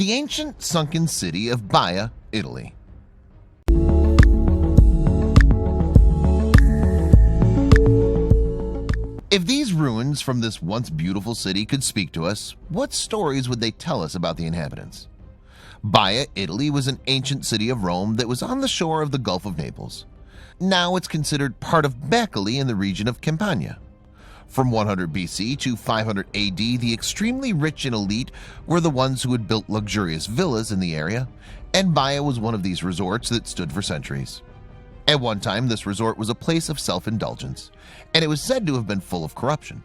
the ancient sunken city of Baia, Italy. If these ruins from this once beautiful city could speak to us, what stories would they tell us about the inhabitants? Baia, Italy was an ancient city of Rome that was on the shore of the Gulf of Naples. Now it's considered part of Bacoli in the region of Campania. From 100 BC to 500 AD, the extremely rich and elite were the ones who had built luxurious villas in the area, and Baia was one of these resorts that stood for centuries. At one time, this resort was a place of self-indulgence, and it was said to have been full of corruption.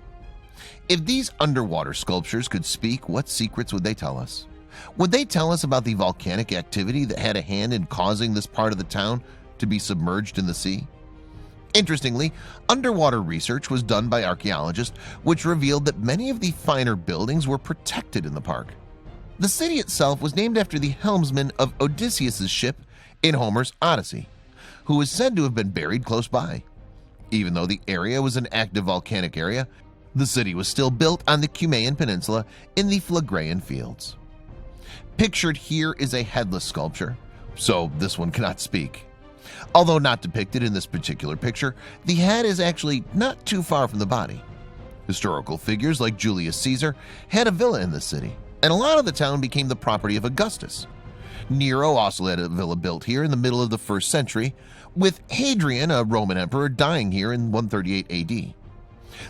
If these underwater sculptures could speak, what secrets would they tell us? Would they tell us about the volcanic activity that had a hand in causing this part of the town to be submerged in the sea? Interestingly, underwater research was done by archaeologists, which revealed that many of the finer buildings were protected in the park. The city itself was named after the helmsman of Odysseus's ship in Homer's Odyssey, who is said to have been buried close by. Even though the area was an active volcanic area, the city was still built on the Cumaean Peninsula in the Phlegraean fields. Pictured here is a headless sculpture, so this one cannot speak. Although not depicted in this particular picture, the head is actually not too far from the body. Historical figures like Julius Caesar had a villa in this city, and a lot of the town became the property of Augustus. Nero also had a villa built here in the middle of the 1st century, with Hadrian, a Roman emperor, dying here in 138 AD.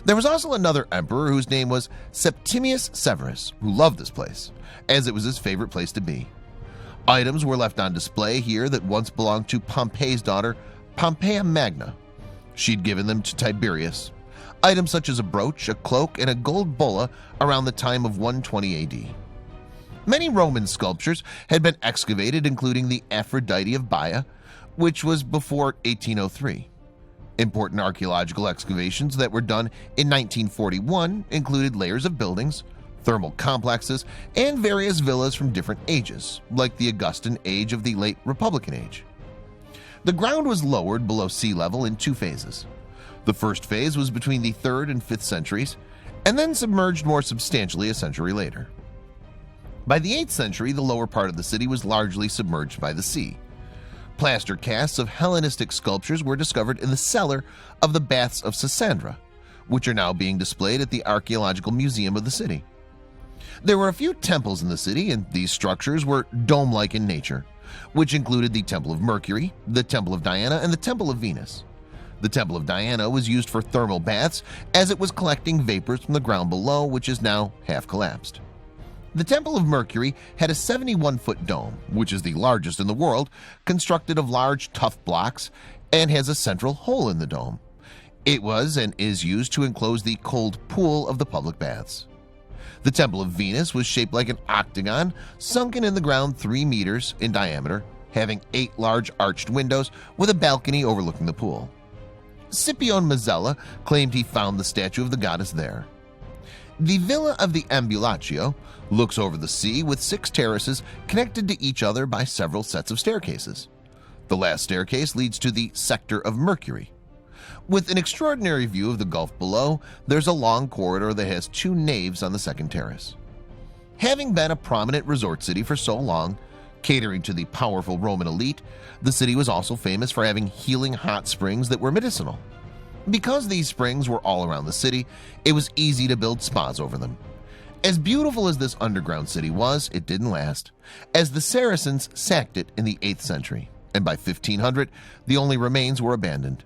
There was also another emperor whose name was Septimius Severus, who loved this place, as it was his favorite place to be. Items were left on display here that once belonged to Pompey's daughter, Pompeia Magna. She'd given them to Tiberius. Items such as a brooch, a cloak, and a gold bulla around the time of 120 AD. Many Roman sculptures had been excavated, including the Aphrodite of Baia, which was before 1803. Important archaeological excavations that were done in 1941 included layers of buildings, thermal complexes, and various villas from different ages, like the Augustan age of the late Republican age. The ground was lowered below sea level in 2 phases. The first phase was between the 3rd and 5th centuries, and then submerged more substantially a century later. By the 8th century, the lower part of the city was largely submerged by the sea. Plaster casts of Hellenistic sculptures were discovered in the cellar of the Baths of Cassandra, which are now being displayed at the Archaeological Museum of the city. There were a few temples in the city, and these structures were dome-like in nature, which included the Temple of Mercury, the Temple of Diana, and the Temple of Venus. The Temple of Diana was used for thermal baths as it was collecting vapors from the ground below, which is now half collapsed. The Temple of Mercury had a 71-foot dome, which is the largest in the world, constructed of large tough blocks, and has a central hole in the dome. It was and is used to enclose the cold pool of the public baths. The Temple of Venus was shaped like an octagon, sunken in the ground 3 meters in diameter, having 8 large arched windows with a balcony overlooking the pool. Scipione Mazzella claimed he found the statue of the goddess there. The Villa of the Ambulaccio looks over the sea with 6 terraces connected to each other by several sets of staircases. The last staircase leads to the Sector of Mercury. With an extraordinary view of the Gulf below, there's a long corridor that has 2 naves on the 2nd terrace. Having been a prominent resort city for so long, catering to the powerful Roman elite, the city was also famous for having healing hot springs that were medicinal. Because these springs were all around the city, it was easy to build spas over them. As beautiful as this underground city was, it didn't last, as the Saracens sacked it in the 8th century, and by 1500, the only remains were abandoned.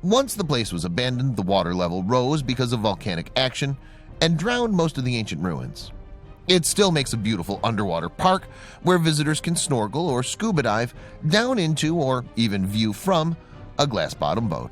Once the place was abandoned, the water level rose because of volcanic action and drowned most of the ancient ruins. It still makes a beautiful underwater park where visitors can snorkel or scuba dive down into or even view from a glass-bottom boat.